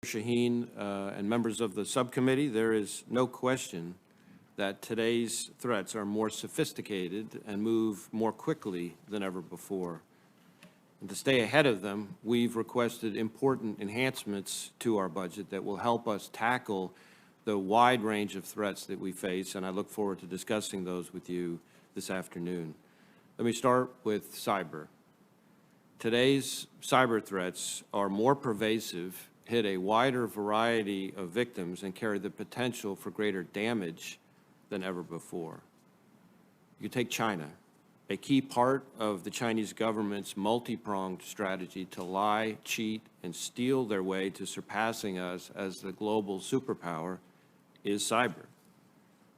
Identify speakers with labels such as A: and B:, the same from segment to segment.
A: Shaheen and members of the subcommittee, there is no question that today's threats are more sophisticated and move more quickly than ever before. And to stay ahead of them, we've requested important enhancements to our budget that will help us tackle the wide range of threats that we face, and I look forward to discussing those with you this afternoon. Let me start with cyber. Today's cyber threats are more pervasive, hit a wider variety of victims, and carry the potential for greater damage than ever before. You take China, a key part of the Chinese government's multi-pronged strategy to lie, cheat, and steal their way to surpassing us as the global superpower is cyber.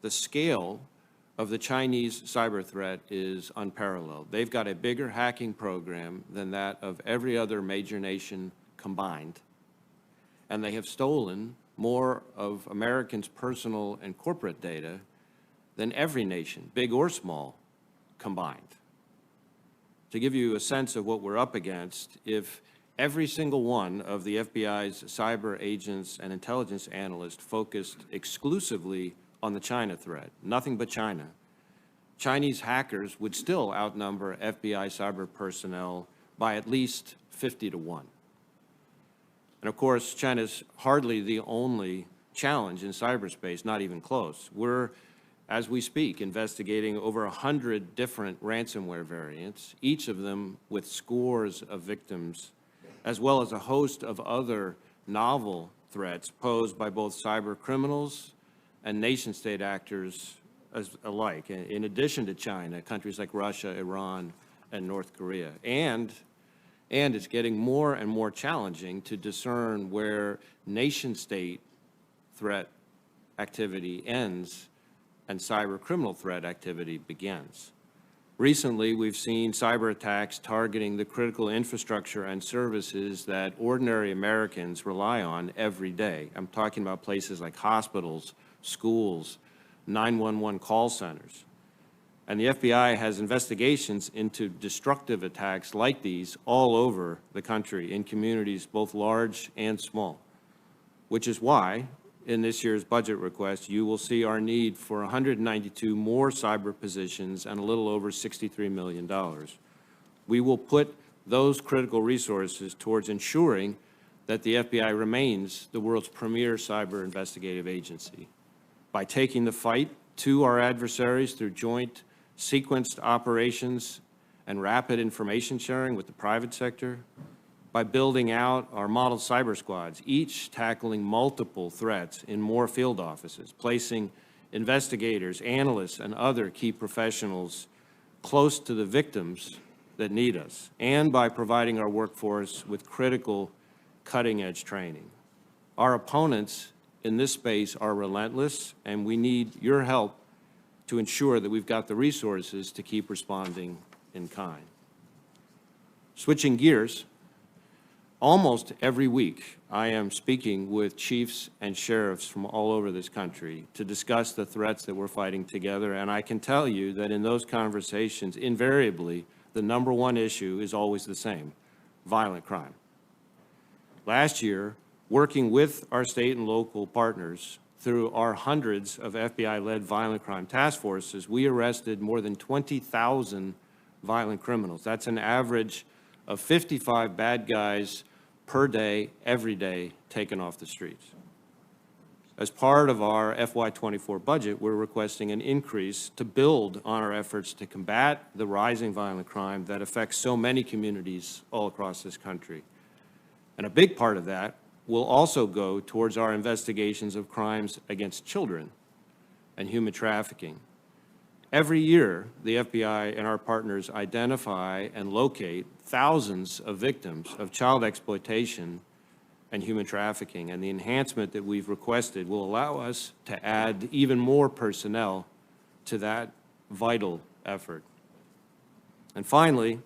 A: The scale of the Chinese cyber threat is unparalleled. They've got a bigger hacking program than that of every other major nation combined, and they have stolen more of Americans' personal and corporate data than every nation, big or small, combined. To give you a sense of what we're up against, if every single one of the FBI's cyber agents and intelligence analysts focused exclusively on the China threat, nothing but China, Chinese hackers would still outnumber FBI cyber personnel by at least 50 to 1. And of course, China's hardly the only challenge in cyberspace, not even close. We're, as we speak, investigating over 100 different ransomware variants, each of them with scores of victims, as well as a host of other novel threats posed by both cyber criminals and nation-state actors alike, in addition to China, countries like Russia, Iran, and North Korea. And it's getting more and more challenging to discern where nation-state threat activity ends and cyber criminal threat activity begins. Recently, we've seen cyber attacks targeting the critical infrastructure and services that ordinary Americans rely on every day. I'm talking about places like hospitals, schools, 911 call centers. And the FBI has investigations into destructive attacks like these all over the country in communities both large and small, which is why in this year's budget request, you will see our need for 192 more cyber positions and a little over $63 million. We will put those critical resources towards ensuring that the FBI remains the world's premier cyber investigative agency by taking the fight to our adversaries through joint sequenced operations and rapid information sharing with the private sector, by building out our model cyber squads, each tackling multiple threats in more field offices, placing investigators, analysts, and other key professionals close to the victims that need us, and by providing our workforce with critical cutting-edge training. Our opponents in this space are relentless, and we need your help to ensure that we've got the resources to keep responding in kind. Switching gears, almost every week, I am speaking with chiefs and sheriffs from all over this country to discuss the threats that we're fighting together, and I can tell you that in those conversations, invariably, the number one issue is always the same: violent crime. Last year, working with our state and local partners through our hundreds of FBI-led violent crime task forces, we arrested more than 20,000 violent criminals. That's an average of 55 bad guys per day, every day, taken off the streets. As part of our FY24 budget, we're requesting an increase to build on our efforts to combat the rising violent crime that affects so many communities all across this country. And a big part of that will also go towards our investigations of crimes against children and human trafficking. Every year, the FBI and our partners identify and locate thousands of victims of child exploitation and human trafficking, and the enhancement that we've requested will allow us to add even more personnel to that vital effort. And finally,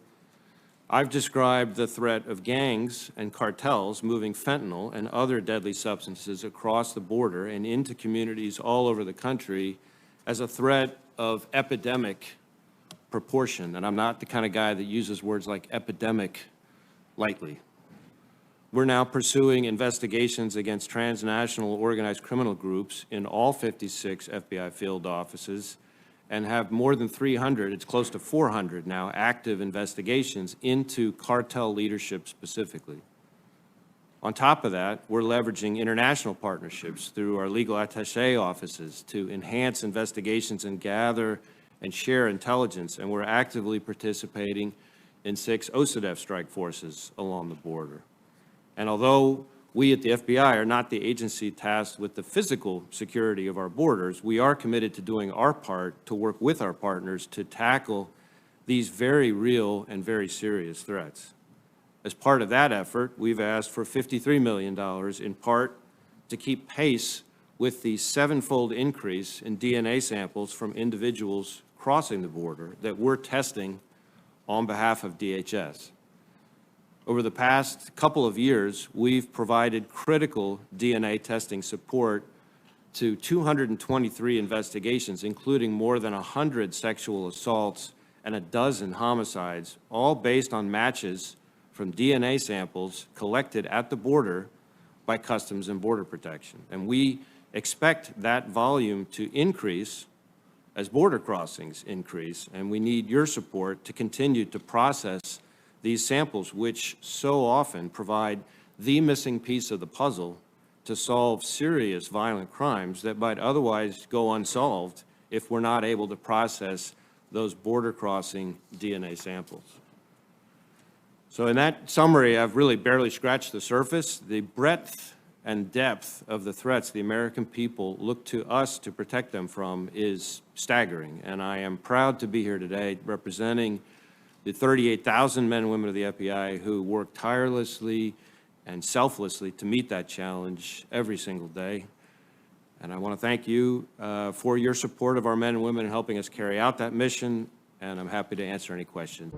A: I've described the threat of gangs and cartels moving fentanyl and other deadly substances across the border and into communities all over the country as a threat of epidemic proportion. And I'm not the kind of guy that uses words like epidemic lightly. We're now pursuing investigations against transnational organized criminal groups in all 56 FBI field offices and have more than 300, it's close to 400 now, active investigations into cartel leadership specifically. On top of that, we're leveraging international partnerships through our legal attaché offices to enhance investigations and gather and share intelligence, and we're actively participating in 6 OCDETF strike forces along the border. And although we at the FBI are not the agency tasked with the physical security of our borders, we are committed to doing our part to work with our partners to tackle these very real and very serious threats. As part of that effort, we've asked for $53 million, in part to keep pace with the 7-fold increase in DNA samples from individuals crossing the border that we're testing on behalf of DHS. Over the past couple of years, we've provided critical DNA testing support to 223 investigations, including more than 100 sexual assaults and a dozen homicides, all based on matches from DNA samples collected at the border by Customs and Border Protection. And we expect that volume to increase as border crossings increase, and we need your support to continue to process these samples, which so often provide the missing piece of the puzzle to solve serious violent crimes that might otherwise go unsolved if we're not able to process those border crossing DNA samples. So in that summary, I've really barely scratched the surface. The breadth and depth of the threats the American people look to us to protect them from is staggering. And I am proud to be here today representing the 38,000 men and women of the FBI who work tirelessly and selflessly to meet that challenge every single day. And I want to thank you for your support of our men and women in helping us carry out that mission, and I'm happy to answer any questions.